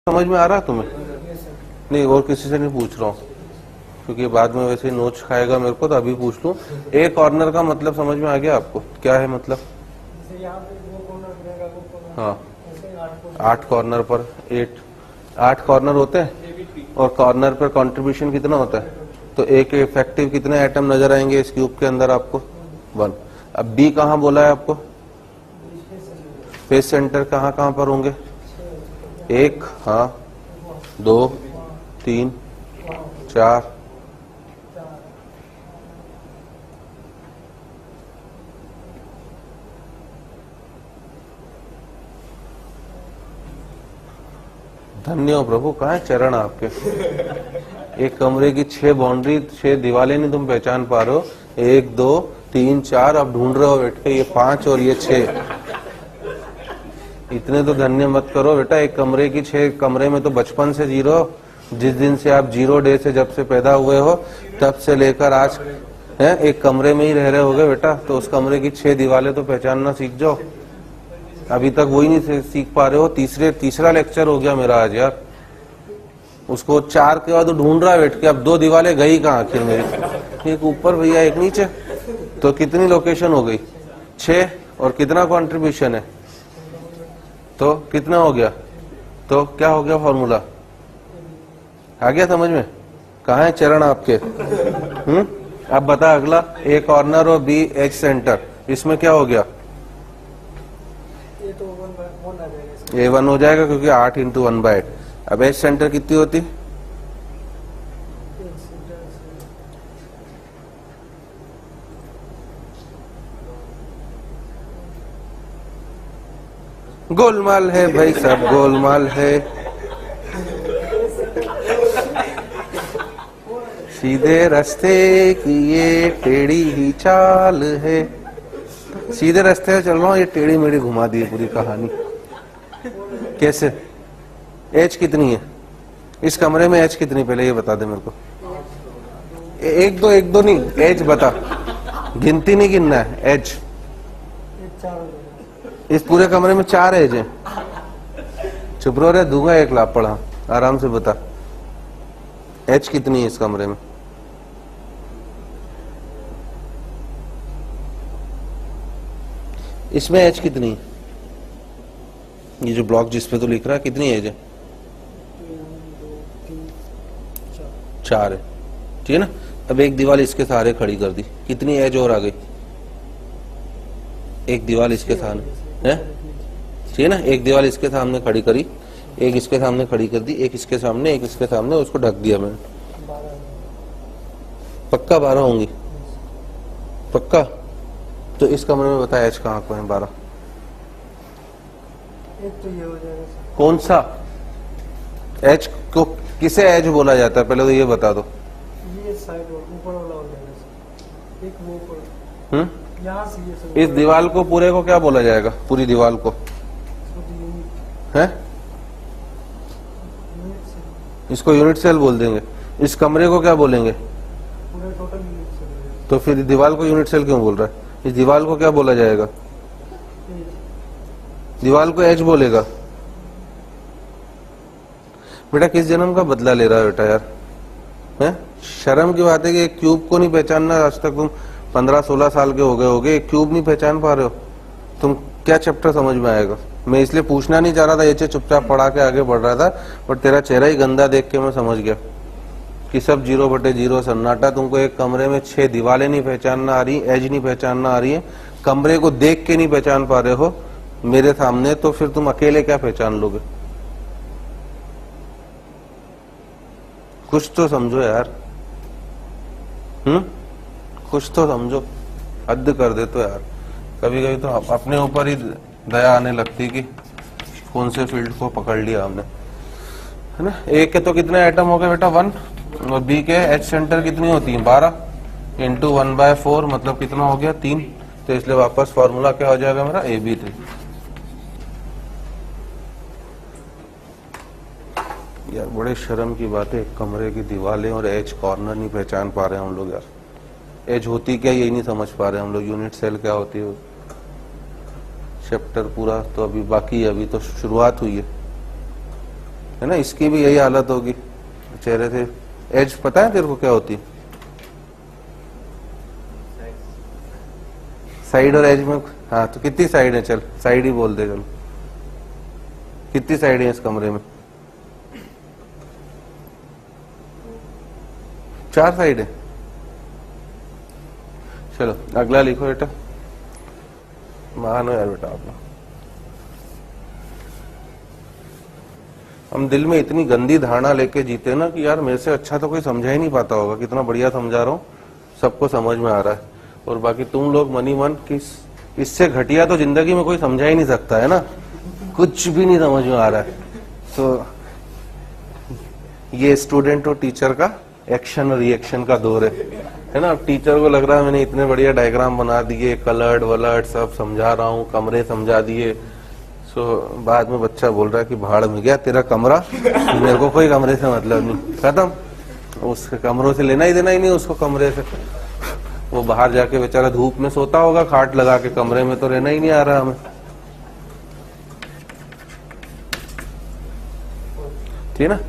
समझ में आ रहा है तुम्हें? नहीं, और किसी से नहीं पूछ रहा हूँ, क्योंकि बाद में वैसे नोट्स खाएगा मेरे को, तो अभी पूछ लूँ। ए कॉर्नर का मतलब समझ में आ गया आपको? क्या है मतलब? हाँ, 8 कॉर्नर पर 8 कॉर्नर होते हैं, और कॉर्नर पर कंट्रीब्यूशन कितना होता है? तो एक इफेक्टिव कितने एटम नजर आएंगे इस क्यूब के अंदर आपको? 1। अब बी कहाँ बोला है आपको? फेस सेंटर कहाँ कहाँ पर होंगे? 1, हाँ, 2, 3, 4। धन्य हो प्रभु, कहाँ है चरण आपके? एक कमरे की 6 बाउंड्री, 6 दीवारें नहीं तुम पहचान पा रहे हो? 1, 2, 3, 4, अब ढूंढ रहे हो बैठ के ये 5 और ये 6। इतने तो धन्य मत करो बेटा। एक कमरे की 6 कमरे में तो बचपन से जी रहे हो। जिस दिन से आप 0 डे से जब से पैदा हुए हो तब से लेकर आज है एक कमरे में ही रह रहे होगे बेटा। तो उस कमरे की 6 दीवारें तो पहचानना सीख जाओ। अभी तक वही नहीं सीख पा रहे हो। तीसरा लेक्चर हो गया मेरा आज यार। उसको 4 के बाद ढूंढ रहा है बैठ के। अब 2 दीवारें गई कहाँ आखिर मेरी? एक ऊपर भैया, एक नीचे। तो कितनी लोकेशन हो गई? 6। और कितना कंट्रीब्यूशन है? तो कितना हो गया? तो क्या हो गया फॉर्मूला? आ गया समझ में? कहाँ है चरण आपके? अब बता अगला। ए कॉर्नर और बी एच सेंटर, इसमें क्या हो गया? A1 हो जाएगा, क्योंकि 8 × 1/8। अब एच सेंटर कितनी होती? गोलमाल है भाई, सब गोलमाल है। सीधे रास्ते की ये टेढ़ी ही चाल है। सीधे रास्ते पे चल रहा हूँ, ये टेढ़ी मेढ़ी घुमा दी पूरी कहानी। कैसे? एज कितनी है इस कमरे में? एज कितनी पहले ये बता दे मेरे को। 1 2 नहीं, एज बता। गिनती नहीं गिनना है, एज। इस पूरे कमरे में 4 एज है। चुप रहो रे, दूंगा 1 लापड़। हाँ, आराम से बता एज कितनी है इस कमरे में? इसमें एज कितनी है? ये जो ब्लॉक जिस पे तो लिख रहा है, कितनी एज है? 4 है, ठीक है ना। अब एक दीवार इसके सहारे खड़ी कर दी, कितनी एज और आ गई? एक दीवार इसके सामने है, ठीक है ना। एक दीवार इसके सामने खड़ी करी, एक इसके सामने खड़ी कर दी, एक इसके सामने, एक इसके सामने, उसको ढक दिया मैंने। पक्का 12 होंगी? पक्का? तो इस कमरे में बता एच कहाँ को है? 12। तो ये हो जाएगा। कौन सा एच को किसे एज बोला जाता है? पहले तो ये बता दो। ये साइड ऊपर वाला हो जाएगा। एक वो ऊपर यहाँ से ये सब। इस दीवार को पूरे को क्या बोला जाएगा? पूरी दीवार को है? इसको यूनिट सेल बोल देंगे। इस कमरे को क्या बोलेंगे? पूरे टोटल यूनिट सेल। तो फिर दीवार को यूनिट सेल क्यों बोल रहा है? इस दीवार को क्या बोला जाएगा? दीवार को एज बोलेगा। बेटा किस जन्म का बदला ले रहा है बेटा यार? है शर्म की बात है कि एक क्यूब को नहीं पहचानना। आज तक तुम 15-16 साल के हो गए होगे, एक क्यूब नहीं पहचान पा रहे हो। तुम क्या चैप्टर समझ में आएगा? मैं इसलिए पूछना नहीं चाह रहा था, ये चुपचाप पढ़ा के आगे बढ़ रहा था, बट तेरा चेहरा ही गंदा देख के मैं समझ गया कि सब 0/0 सन्नाटा। तुमको एक कमरे में 6 दीवारें नहीं पहचानना आ रही, एज नहीं पहचानना आ रही है, कमरे को देख के नहीं पहचान पा रहे हो मेरे सामने, तो फिर तुम अकेले क्या पहचान लोगे? कुछ तो समझो यार। कुछ तो समझो। हद कर दे तो यार। कभी कभी तो अपने ऊपर ही दया आने लगती कि कौन से फील्ड को पकड़ लिया हमने, है ना। ए के तो कितने एटम हो गए बेटा? 1। और बी के एच सेंटर कितनी होती है? 12 × 1/4, मतलब कितना हो गया? 3। तो इसलिए वापस फॉर्मूला क्या हो जाएगा मेरा? AB3। यार बड़े शर्म की बात है, कमरे की दीवारें और एज कॉर्नर नहीं पहचान पा रहे हैं हम लोग यार। एज होती क्या यही नहीं समझ पा रहे हम लोग। यूनिट सेल क्या होती है? चैप्टर पूरा तो अभी बाकी है, अभी तो शुरुआत हुई है। है ना, इसकी भी यही हालत होगी चेहरे से। एज पता है तेरे को क्या होती है? साइड और एज में, हाँ तो कितनी साइड है? चल साइड ही बोल दे, चल कितनी साइड है इस कमरे में? 4 साइड है। चलो अगला लिखो बेटा। महान हो यार बेटा आप लोग। हम दिल में इतनी गंदी धारणा लेके जीते ना कि यार मेरे से अच्छा तो कोई समझा ही नहीं पाता होगा, कितना बढ़िया समझा रहा हूँ, सबको समझ में आ रहा है, और बाकी तुम लोग मनी मन कि इससे घटिया तो जिंदगी में कोई समझा ही नहीं सकता है ना, कुछ भी नहीं समझ में आ रहा है। तो ये स्टूडेंट और टीचर का एक्शन और रिएक्शन का दौर है ना। अब टीचर को लग रहा है मैंने इतने बढ़िया डायग्राम बना दिए, कलर्ड वलर्ड सब समझा रहा हूँ, कमरे समझा दिए। सो बाद में बच्चा बोल रहा है कि भाड़ में गया तेरा कमरा, मेरे को कोई कमरे से मतलब नहीं, खत्म। उसके कमरों से लेना ही देना ही नहीं उसको कमरे से। वो बाहर जाके बेचारा धूप में सोता होगा खाट लगा के, कमरे में तो रहना ही नहीं आ रहा हमें। ठीक है ना।